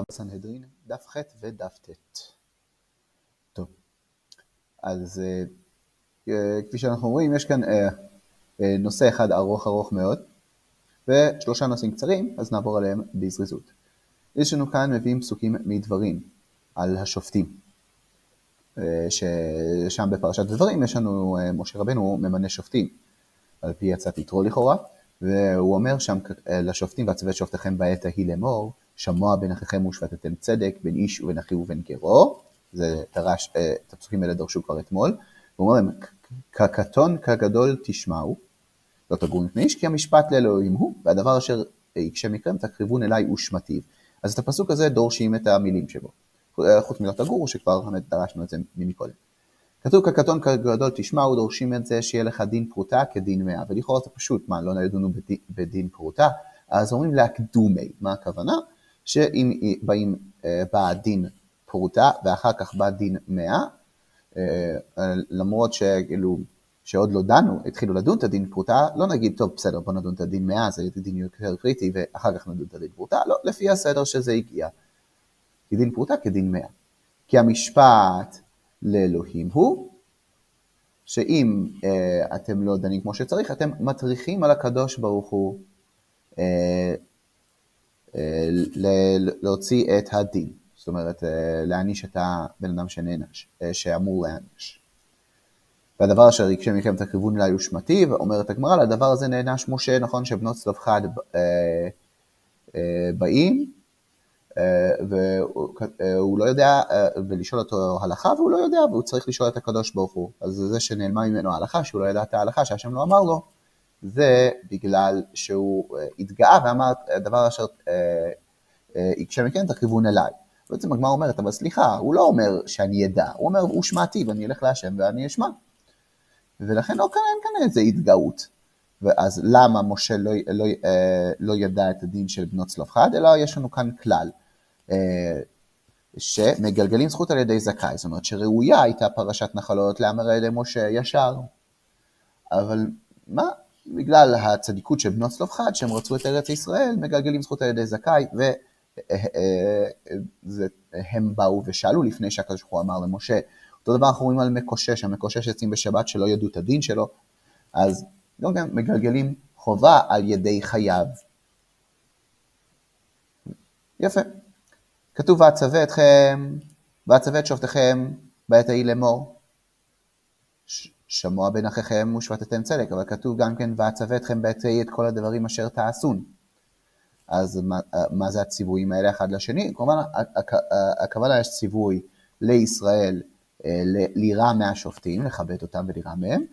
בסנהדרין, דף ח' ודף ט'. טוב, אז כפי שאנחנו רואים, יש כאן נושא אחד ארוך מאוד, ושלושה נושאים קצרים, אז נעבור עליהם בזריזות. יש לנו כאן מביאים פסוקים מדברים על השופטים, ששם בפרשת דברים יש לנו משה רבנו ממנה שופטים, על פי עצת יתרו לכאורה, והוא אומר שם לשופטים, והצווה את שופטיכם בעת ההיא לאמור, שמוע בין אחיכם ושפטתם צדק, בין איש ובין אחיו ובין גרו, זה דרש, את הפסוקים האלה דרשו כבר אתמול, והוא אומר להם, כקטון כגדול תשמעו, לא תגורו מפני איש, כי המשפט לאלוהים הוא, והדבר אשר יקשה מכם תקריבון אליי ושמתיו. אז את הפסוק הזה דורשים את המילים שבו, חוץ מלא תגורו, שכבר דרשנו את זה מקודם. כתוב כקטון כגדול תשמעו, דורשים את זה שיהיה לך דין פרוטה כדין מאה, ולכאורה זה פשוט, מה, לא נדונו בדין פרוטה, אז אומרים להקדומי, מה הכוונה? שאם בא דין פרוטה, ואחר כך בא דין מאה, למרות שעוד לא דנו, התחילו לדון את הדין פרוטה, לא נגיד, טוב, בסדר, בוא נדון את הדין מאה, זה דין יותר קריטי, ואחר כך נדון את הדין פרוטה, לא, לפי הסדר שזה הגיע. כדין פרוטה כדין מאה. כי המשפט לאלוהים הוא, שאם אתם לא דנים כמו שצריך, אתם מטריחים על הקדוש ברוך הוא להוציא את הדין. זאת אומרת, להעניש את הבן אדם שנענש, שאמור להעניש. והדבר אשר יקשה מכם תקריבון אליי ושמתיו, אומרת הגמרא, לדבר הזה נענש משה, נכון שבנות צלפחד באים, והוא לא יודע, ולשאול אותו הלכה, והוא לא יודע, והוא צריך לשאול את הקדוש ברוך הוא. אז זה שנעלמה ממנו ההלכה, שהוא לא ידע את ההלכה, שהשם לא אמר לו, זה בגלל שהוא התגאה ואמר, הדבר אשר יקשה מכם תקריבון אליי. בעצם הגמרא אומרת, אבל סליחה, הוא לא אומר שאני ידע, הוא אומר, הוא שמעתי, ואני אלך להשם ואני אשמע. ולכן אין כאן איזה התגאות. ואז למה משה לא ידע את הדין של בנות צלפחד, אלא יש לנו כאן כלל, שמגלגלים זכות על ידי זכאי, זאת אומרת שראויה הייתה פרשת נחלות לאמר על ידי משה ישר, אבל מה? בגלל הצדיקות של בנות צלפחד, שהם רצו את ארץ ישראל, מגלגלים זכות על ידי זכאי, והם באו ושאלו לפני שהקדוש ברוך הוא אמר למשה, אותו דבר אנחנו רואים על מקושש, המקושש יוצאים בשבת שלא ידעו את הדין שלו, אז גם מגלגלים חובה על ידי חייו. יפה. כתוב ואצווה את שופטיכם בעת ההיא לאמור, שמוע בין אחיכם ושפטתם צדק, אבל כתוב גם כן ואצווה אתכם בעת ההיא את כל הדברים אשר תעשון. אז מה זה הציוויים האלה אחד לשני? כלומר, הכוונה יש ציווי לישראל לירא מהשופטים, לכבד אותם ולירא מהם,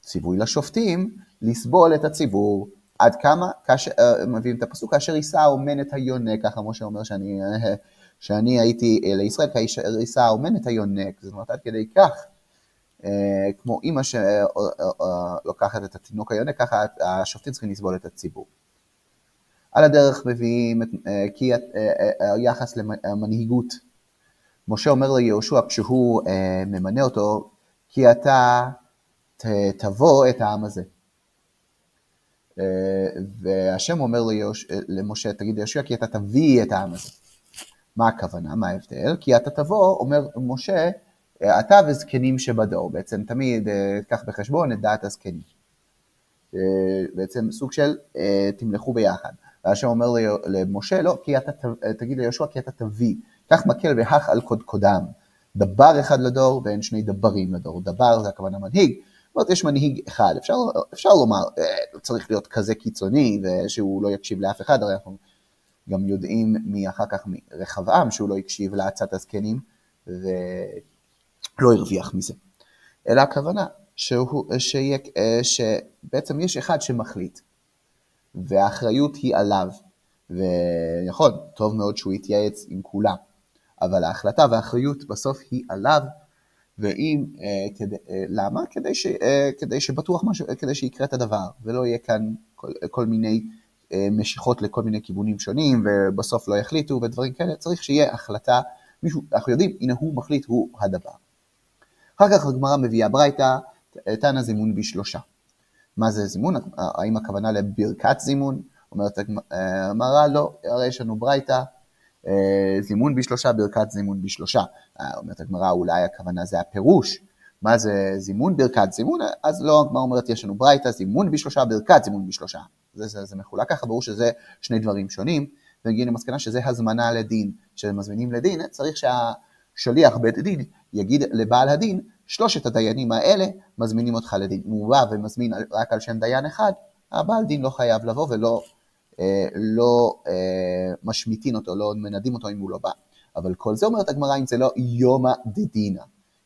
ציווי לשופטים, לסבול את הציבור, עד כמה, מביאים את הפסוק, כאשר יישא האומן את היונק, ככה משה אומר שאני הייתי לישראל, כאשר יישא האומן את היונק, זאת אומרת, עד כדי כך, כמו אמא שלוקחת את התינוק היונק, ככה השופטים צריכים לסבול את הציבור. על הדרך מביאים כי היחס למנהיגות, משה אומר ליהושע, כשהוא ממנה אותו, כי אתה תבוא את העם הזה. והשם אומר למשה, תגיד ליהושע, כי אתה תביא את העם הזה. מה הכוונה? מה ההבדל? כי אתה תבוא, אומר משה, אתה וזקנים שבדור. בעצם תמיד תקח בחשבון את דעת הזקנים. בעצם סוג של תמלכו ביחד. והשם אומר למשה, לא, כי אתה תגיד ליהושע, כי אתה תביא. כך מקל והך על קודקודם. דבר אחד לדור ואין שני דברים לדור. דבר זה הכוונה מנהיג. זאת אומרת, יש מנהיג אחד, אפשר לומר, צריך להיות כזה קיצוני, ושהוא לא יקשיב לאף אחד, הרי אנחנו גם יודעים אחר כך מרחבעם, שהוא לא יקשיב לעצת הזקנים, ולא הרוויח מזה. אלא הכוונה, שבעצם יש אחד שמחליט, והאחריות היא עליו, ונכון, טוב מאוד שהוא יתייעץ עם כולם, אבל ההחלטה והאחריות בסוף היא עליו, ואם, למה? כדי שבטוח משהו, כדי שיקרה את הדבר, ולא יהיה כאן כל מיני משיכות לכל מיני כיוונים שונים, ובסוף לא יחליטו, ודברים כאלה, צריך שיהיה החלטה, מישהו, אנחנו יודעים, הנה הוא מחליט, הוא הדבר. אחר כך הגמרא מביאה ברייתא, תנא זימון בשלושה. מה זה זימון? האם הכוונה לברכת זימון? אומרת הגמרא, לא, הרי יש לנו ברייתא, זימון בשלושה, ברכת זימון בשלושה. אומרת הגמרא, אולי הכוונה זה הפירוש. מה זה זימון, ברכת זימון? אז לא, הגמרא אומרת, יש לנו ברייתא, זימון בשלושה, ברכת זימון בשלושה. זה מחולק ככה, ברור שזה שני דברים שונים, ומגיעים למסקנה שזה הזמנה לדין. כשמזמינים לדין, צריך שהשליח בית דין יגיד לבעל הדין, שלושת הדיינים האלה מזמינים אותך לדין. אם הוא בא ומזמין רק על שם דיין אחד, הבעל דין לא חייב לבוא ולא משמיטין אותו, לא מנדים אותו אם הוא לא בא. אבל כל זה אומרת הגמרא, אם זה לא יום דדינא,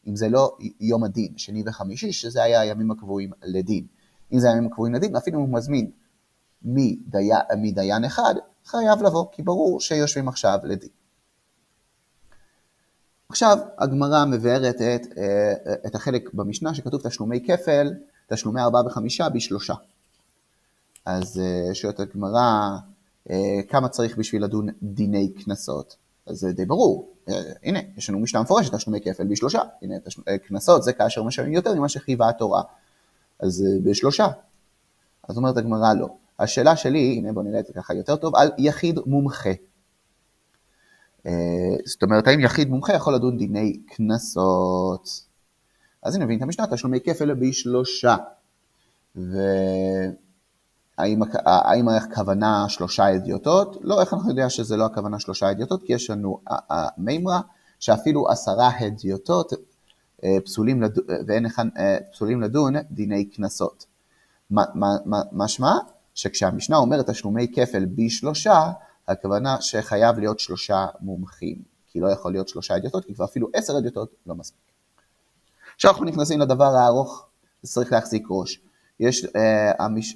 אם זה לא יום הדין, שני וחמישי, שזה היה הימים הקבועים לדין. אם זה הימים הקבועים לדין, אפילו אם הוא מזמין מדיין אחד, חייב לבוא, כי ברור שיושבים עכשיו לדין. עכשיו, הגמרא מבארת את החלק במשנה שכתוב תשלומי כפל, תשלומי 4 ו5 בשלושה. אז שואלת הגמרא, כמה צריך בשביל לדון דיני כנסות? אז זה די ברור. הנה, יש לנו משנה מפורשת, תשלומי כפל בשלושה. הנה, כנסות זה כאשר משלמים יותר ממה שחייבה התורה. אז בשלושה. אז אומרת הגמרא לא. השאלה שלי, הנה בוא נראה את זה ככה יותר טוב, על יחיד מומחה. זאת אומרת, האם יחיד מומחה יכול לדון דיני כנסות? אז הנה, מבין את המשנה, תשלומי כפל בשלושה. האם הכוונה שלושה הדיוטות? לא, איך אנחנו יודעים שזה לא הכוונה שלושה הדיוטות? כי יש לנו מימרה שאפילו 10 הדיוטות פסולים לדון דיני כנסות. משמע שכשהמשנה אומרת תשלומי כפל בשלושה, הכוונה שחייב להיות 3 מומחים, כי לא יכול להיות 3 הדיוטות, כי כבר אפילו 10 הדיוטות לא מספיק. עכשיו אנחנו נכנסים לדבר הארוך, צריך להחזיק ראש.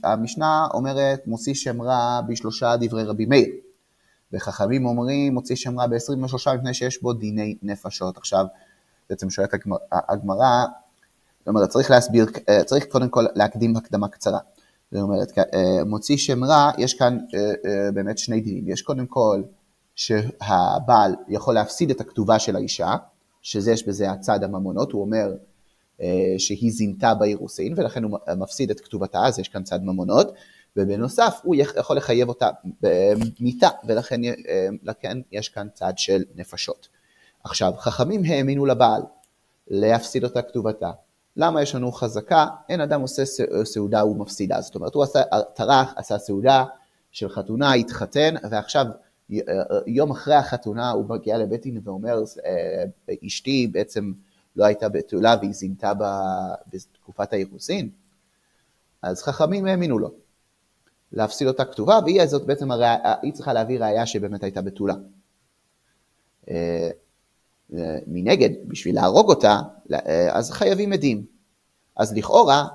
המשנה אומרת מוציא שם רע בשלושה דברי רבי מאיר, וחכמים אומרים מוציא שם רע ב-23 מפני שיש בו דיני נפשות. עכשיו בעצם שואלת הגמרא, זאת אומרת צריך קודם כל להקדים הקדמה קצרה. זאת אומרת מוציא שם רע, יש כאן באמת שני דינים. יש קודם כל שהבעל יכול להפסיד את הכתובה של האישה, שזה יש בזה הצד הממונות, הוא אומר שהיא זינתה באירוסין, ולכן הוא מפסיד את כתובתה, אז יש כאן צד ממונות, ובנוסף הוא יכול לחייב אותה במיתה, ולכן יש כאן צד של נפשות. עכשיו, חכמים האמינו לבעל להפסיד אותה כתובתה. למה יש לנו חזקה? אין אדם עושה סעודה ומפסידה. זאת אומרת, הוא טרח, עשה סעודה של חתונה, התחתן, ועכשיו יום אחרי החתונה הוא מגיע לבית דין ואומר, אשתי בעצם לא הייתה בתולה והיא זינתה בתקופת האירוסין. אז חכמים האמינו לו להפסיד אותה כתובה, והיא הזאת בעצם היא צריכה להביא ראיה שבאמת הייתה בתולה. מנגד, בשביל להרוג אותה, אז חייבים עדים. אז לכאורה,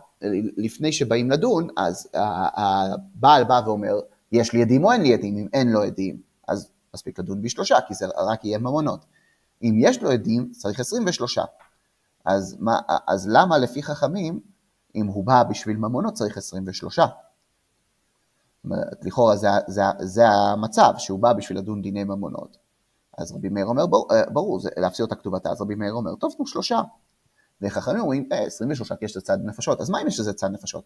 לפני שבאים לדון, אז הבעל בא ואומר, יש לי עדים או אין לי עדים? אם אין לו עדים, אז מספיק לדון בשלושה, כי זה רק יהיה ממונות. אם יש לו עדים, צריך 23. אז למה לפי חכמים, אם הוא בא בשביל ממונות, צריך 23? לכאורה זה המצב, שהוא בא בשביל לדון דיני ממונות. אז רבי מאיר אומר, ברור, זה להפסיד אותה כתובתה, אז רבי מאיר אומר, טוב, נו 3. וחכמים אומרים, 23, כי יש לצד נפשות, אז מה אם יש לזה צד נפשות?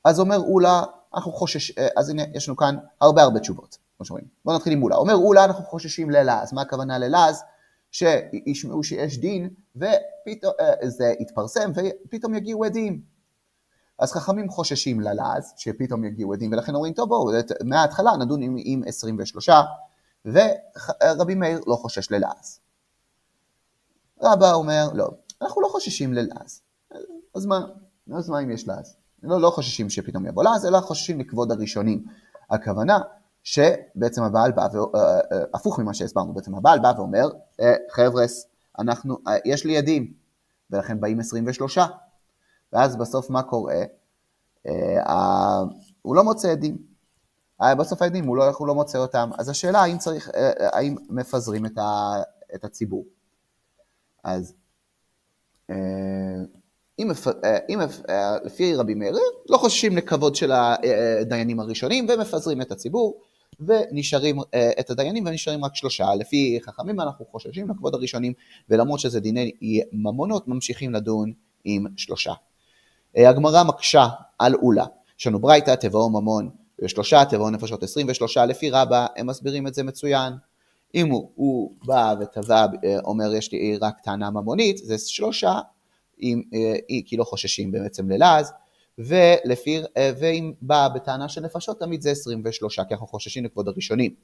אז אומר אולה, אנחנו חושש, אז הנה, יש לנו כאן הרבה תשובות, כמו שאומרים. בואו נתחיל עם אולה. אומר אולה, אנחנו חוששים ללעז. מה הכוונה ללעז? שישמעו שיש דין, ופתאום זה יתפרסם, ופתאום יגיעו עדים. אז חכמים חוששים ללעז, שפתאום יגיעו עדים, ולכן אומרים, טוב, בואו, מההתחלה נדון עם 23, ורבי מאיר לא חושש ללעז. רבא אומר, לא, אנחנו לא חוששים ללעז. אז מה אם יש לעז? לא חוששים שפתאום יבוא לעז, אלא חוששים לכבוד הראשונים. הכוונה שבעצם הבעל בא, הפוך ממה שהסברנו, בעצם הבעל בא ואומר, חבר'ס, יש לי עדים, ולכן באים 23. ואז בסוף מה קורה? הוא לא מוצא עדים. בסוף העדים הוא לא מוצא אותם. אז השאלה האם מפזרים את הציבור. אז לפי רבי מאיר, לא חוששים לכבוד של הדיינים הראשונים, ומפזרים את הציבור, ונשארים את הדיינים, ונשארים רק 3. לפי חכמים אנחנו חוששים לכבוד הראשונים, ולמרות שזה דיני ממונות, ממשיכים לדון עם 3. הגמרא מקשה על אולה, יש לנו ברייתא, תבוא ממון, 3 תבוא נפשות 23, לפי רבא הם מסבירים את זה מצוין. אם הוא בא ותבע, אומר יש לי רק טענה ממונית, זה 3, כי לא חוששים בעצם ללעז, ואם בא בטענה של נפשות, תמיד זה 23, כי אנחנו חוששים לכבוד הראשונים.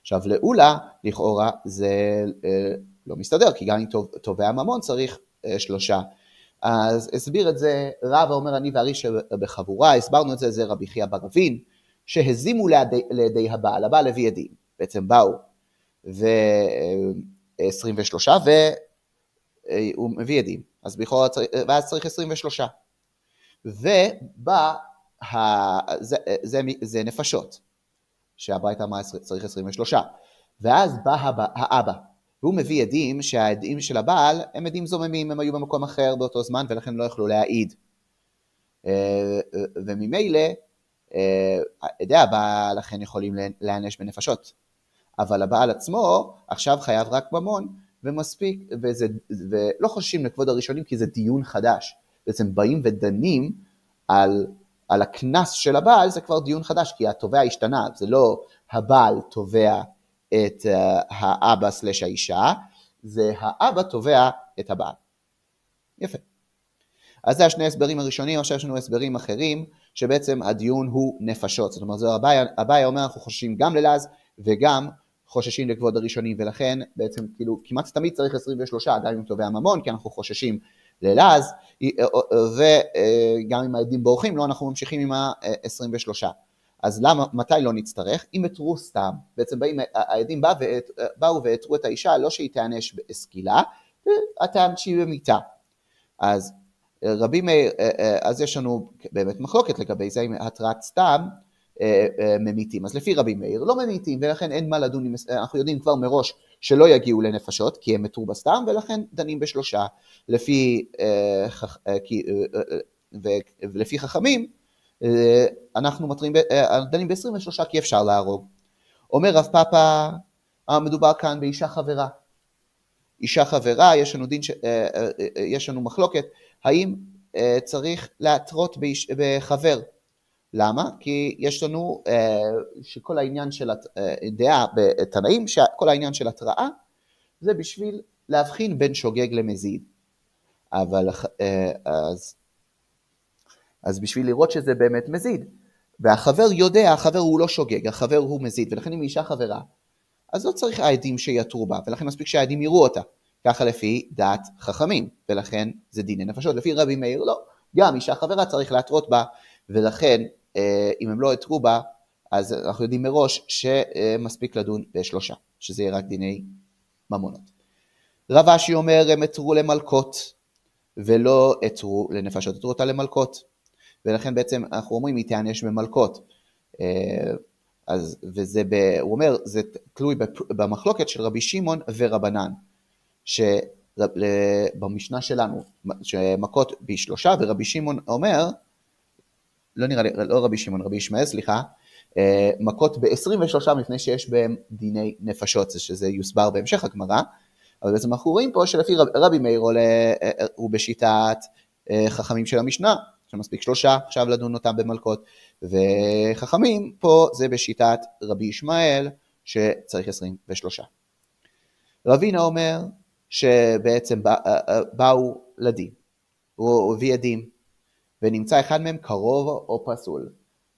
עכשיו לעולה, לכאורה זה לא מסתדר, כי גם אם תובע ממון צריך 3. אז הסביר את זה רב ואומר אני ואריש בחבורה, הסברנו את זה, זה רבי חייא בר אבין, שהזימו לידי הבעל, הבעל הביא עדים, בעצם באו ו-23 והוא מביא עדים, אז ואז צריך 23, ובא, זה נפשות, שהברייתא אמרה צריך 23, ואז בא האבא, והוא מביא עדים שהעדים של הבעל הם עדים זוממים, הם היו במקום אחר באותו זמן ולכן לא יכלו להעיד, וממילא עדי הבעל לכן יכולים להענש בנפשות, אבל הבעל עצמו עכשיו חייב רק ממון ומספיק, ולא חוששים לכבוד הראשונים כי זה דיון חדש, בעצם באים ודנים על הכנס של הבעל, זה כבר דיון חדש, כי התובע השתנה, זה לא הבעל תובע את האבא סלש האישה, זה האבא תובע את הבעל. יפה. אז זה השני הסברים הראשונים, עכשיו יש לנו הסברים אחרים, שבעצם הדיון הוא נפשות, זאת אומרת, הבעיה אומר, אנחנו חוששים גם ללעז, וגם חוששים לכבוד הראשונים, ולכן בעצם כאילו כמעט תמיד צריך 23, גם אם תובע ממון, כי אנחנו חוששים ללעז, וגם אם העדים בורחים, לא, אנחנו ממשיכים עם ה-23. אז מתי לא נצטרך? אם התרו סתם, בעצם העדים באו והתרו את האישה, לא שהיא תענש בסקילה, תענשי במיתה. אז רבי מאיר, אז יש לנו באמת מחלוקת לגבי זה, אם התרת סתם ממיתים. אז לפי רבי מאיר לא ממיתים, ולכן אין מה לדון, אנחנו יודעים כבר מראש שלא יגיעו לנפשות, כי הם מתרו בסתם, ולכן דנים ב3. ולפי חכמים, אנחנו דנים ב23 כי אפשר להרוג. אומר רב פאפא, מדובר כאן באישה חברה. אישה חברה, יש לנו מחלוקת, האם צריך להתרות בחבר. למה? כי יש לנו שכל העניין של דעה בתנאים, שכל העניין של התראה, זה בשביל להבחין בין שוגג למזיד. אבל אז בשביל לראות שזה באמת מזיד, והחבר יודע, החבר הוא לא שוגג, החבר הוא מזיד, ולכן אם אישה חברה, אז לא צריך העדים שיתרו בה, ולכן מספיק שהעדים יראו אותה, ככה לפי דעת חכמים, ולכן זה דיני נפשות. לפי רבי מאיר לא, גם אישה חברה צריך להתרות בה, ולכן אם הם לא יתרו בה, אז אנחנו יודעים מראש שמספיק לדון ב3, שזה יהיה רק דיני ממונות. רב אשי אומר, הם יתרו למלכות, ולא יתרו לנפשות, יתרו אותה למלכות, ולכן בעצם אנחנו אומרים, היא תענש במלכות, הוא אומר, זה תלוי במחלוקת של רבי שמעון ורבנן, שבמשנה שלנו, שמכות ב3, ורבי שמעון אומר, לא נראה לי, לא רבי שמעון, רבי ישמעאל, סליחה, מכות ב23 מפני שיש בהם דיני נפשות, שזה יוסבר בהמשך הגמרא, אבל בעצם אנחנו רואים פה שלפי רבי מאיר הוא בשיטת חכמים של המשנה, שמספיק 3, עכשיו לדון אותם במלכות, וחכמים פה זה בשיטת רבי ישמעאל, שצריך 23. רבינה אומר שבעצם באו לדין, הוא הביא עדים, ונמצא אחד מהם קרוב או פסול.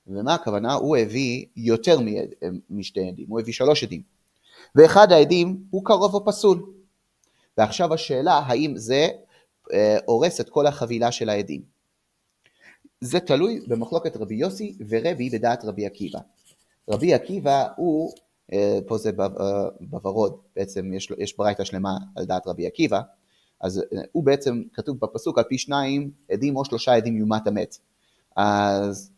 ומה הכוונה? הוא הביא יותר משתי עדים, הוא הביא 3 עדים. ואחד העדים הוא קרוב או פסול. ועכשיו השאלה, האם זה הורס את כל החבילה של העדים? זה תלוי במחלוקת רבי יוסי ורבי בדעת רבי עקיבא. רבי עקיבא הוא, פה זה בוורוד, בעצם יש ברייתא שלמה על דעת רבי עקיבא, אז הוא בעצם כתוב בפסוק על פי 2 עדים או 3 עדים יומת המת. אז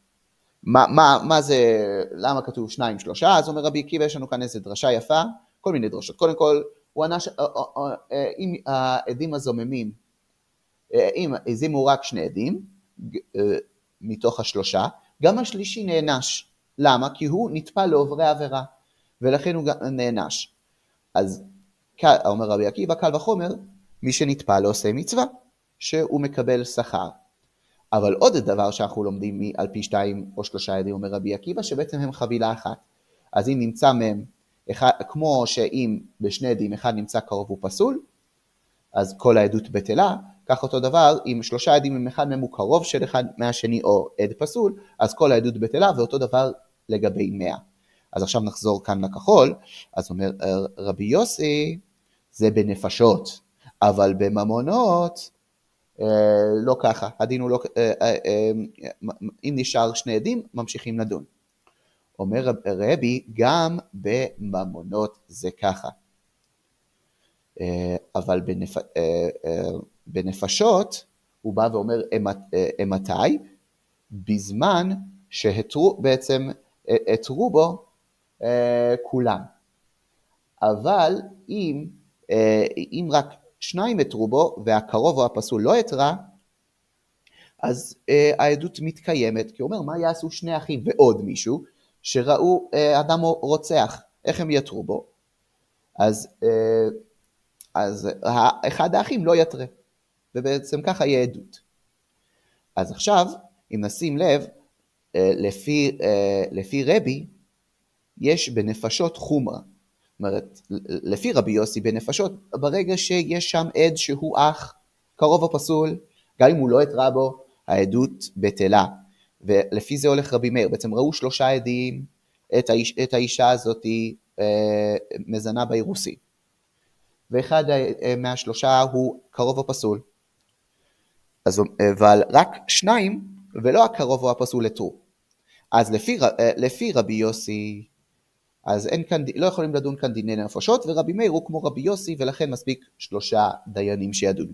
מה זה, למה כתוב 2, 3? אז אומר רבי עקיבא, יש לנו כאן איזו דרשה יפה, כל מיני דרשות. קודם כל, הוא ענה אם העדים הזוממים, אם הזימו רק 2 עדים, מתוך 3, גם השלישי נענש. למה? כי הוא נטפל לעוברי עבירה, ולכן הוא נענש. אז אומר רבי עקיבא, קל וחומר, מי שנטפל לא עושה מצווה, שהוא מקבל שכר. אבל עוד דבר שאנחנו לומדים על פי 2 או 3 עדים, אומר רבי עקיבא, שבעצם הם חבילה אחת. אז אם נמצא מהם כמו שאם בשני עדים אחד נמצא קרוב ופסול, אז כל העדות בטלה, כך אותו דבר, אם שלושה עדים עם אחד מהם הוא קרוב של אחד מהשני או עד פסול, אז כל העדות בטלה, ואותו דבר לגבי 100. אז עכשיו נחזור כאן לכחול, אז אומר רבי יוסי, זה בנפשות, אבל בממונות, לא ככה, הדין הוא לא, אם נשאר שני עדים, ממשיכים לדון. אומר רבי, גם בממונות זה ככה. אבל בנפשות, הוא בא ואומר, מתי? בזמן שהתרו, בעצם התרו בו כולם. אבל אם רק שניים התרו בו, והקרוב או הפסול לא התרה, אז העדות מתקיימת, כי הוא אומר, מה יעשו שני אחים ועוד מישהו, שראו אדם רוצח, איך הם יתרו בו? אז אחד האחים לא יתרה, ובעצם ככה יהיה עדות. אז עכשיו, אם נשים לב, לפי רבי, יש בנפשות חומרה. זאת אומרת, לפי רבי יוסי בנפשות, ברגע שיש שם עד שהוא אח, קרוב או פסול, גם אם הוא לא התרה בו, העדות בטלה. ולפי זה הולך רבי מאיר, בעצם ראו שלושה עדים, את האישה הזאת מזנה באירוסי. ואחד מהשלושה הוא קרוב או פסול. אבל רק שניים, ולא הקרוב או הפסול התרו. אז לפי רבי יוסי, אז לא יכולים לדון כאן דיני נפשות, ורבי מאיר הוא כמו רבי יוסי, ולכן מספיק 3 דיינים שידונו.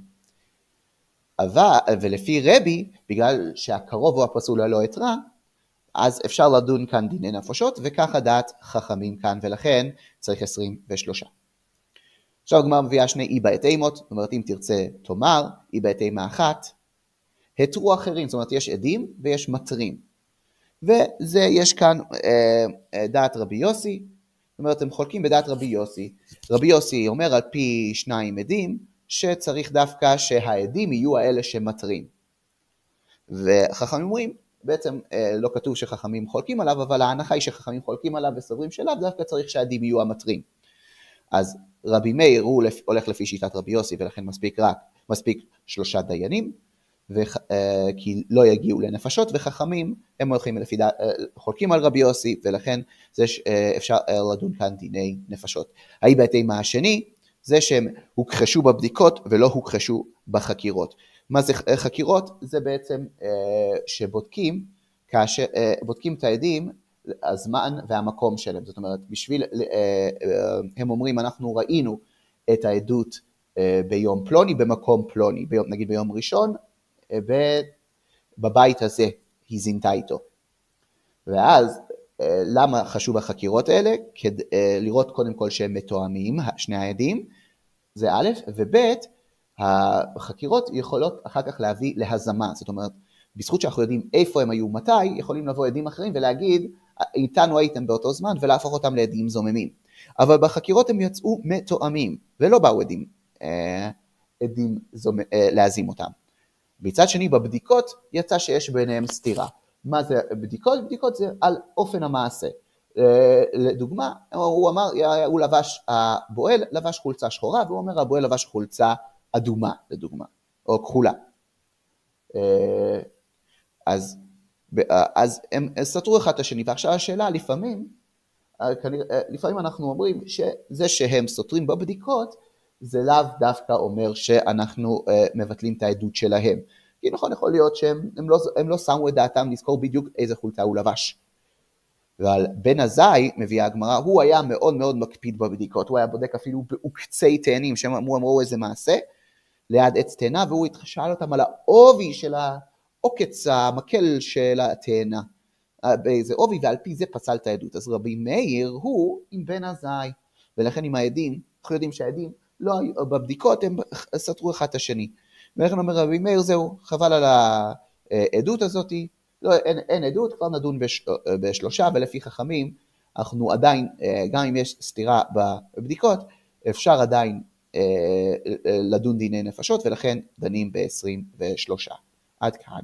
ולפי רבי, בגלל שהקרוב או הפסול לא התרה, אז אפשר לדון כאן דיני נפשות, וככה דעת חכמים כאן, ולכן צריך 23. עכשיו הגמרא מביאה שני איבאי תימות, זאת אומרת אם תרצה תאמר, איבאי תימה אחת, התרו אחרים, זאת אומרת יש עדים ויש מטרים. וזה יש כאן דעת רבי יוסי, זאת אומרת הם חולקים בדעת רבי יוסי. רבי יוסי אומר על פי 2 עדים, שצריך דווקא שהעדים יהיו האלה שמטרים. וחכמים אומרים, בעצם לא כתוב שחכמים חולקים עליו, אבל ההנחה היא שחכמים חולקים עליו וסוברים שלב, דווקא צריך שהעדים יהיו המטרים. אז רבי מאיר הוא הולך לפי שיטת רבי יוסי, ולכן מספיק 3 דיינים, כי לא יגיעו לנפשות, וחכמים הם חולקים על רבי יוסי, ולכן אפשר לדון כאן דיני נפשות. האיבאי תימה השני, זה שהם הוכחשו בבדיקות ולא הוכחשו בחקירות. מה זה חקירות? זה בעצם שבודקים, כאשר בודקים את העדים, הזמן והמקום שלהם. זאת אומרת, הם אומרים, אנחנו ראינו את העדות ביום פלוני, במקום פלוני, נגיד ביום ראשון, בבית הזה היא זינתה איתו. ואז, למה חשוב החקירות האלה? כדי לראות קודם כל שהם מתואמים, שני העדים, זה א', וב', החקירות יכולות אחר כך להביא להזמה. זאת אומרת, בזכות שאנחנו יודעים איפה הם היו מתי, יכולים לבוא עדים אחרים ולהגיד, איתנו הייתם באותו זמן, ולהפוך אותם לעדים זוממים. אבל בחקירות הם יצאו מתואמים, ולא באו עדים להזים אותם. בצד שני, בבדיקות יצא שיש ביניהם סתירה. מה זה בדיקות? בדיקות זה על אופן המעשה. לדוגמה, הוא אמר, הבועל לבש חולצה שחורה, והוא אומר, הבועל לבש חולצה אדומה, לדוגמה, או כחולה. אז הם סתרו אחד את השני, ועכשיו השאלה, לפעמים אנחנו אומרים שזה שהם סותרים בבדיקות, זה לאו דווקא אומר שאנחנו מבטלים את העדות שלהם. כי נכון, יכול להיות שהם לא שמו את דעתם לזכור בדיוק איזה חולצה הוא לבש. ועל בן עזאי, מביאה הגמרא, הוא היה מאוד מאוד מקפיד בבדיקות, הוא היה בודק אפילו בעוקצי תאנים, שהם אמרו איזה מעשה, ליד עץ תאנה, והוא שאל אותם על העובי של העוקץ, המקל של התאנה, באיזה עובי, ועל פי זה פסל את העדות. אז רבי מאיר הוא עם בן עזאי, ולכן עם העדים, אנחנו יודעים שהעדים, לא, בבדיקות הם סתרו אחד את השני. ולכן אומר רבי מאיר, זהו, חבל על העדות הזאת, לא, אין עדות, כבר נדון בשלושה, ולפי חכמים, אנחנו עדיין, גם אם יש סתירה בבדיקות, אפשר עדיין לדון דיני נפשות, ולכן דנים ב-23. עד כאן.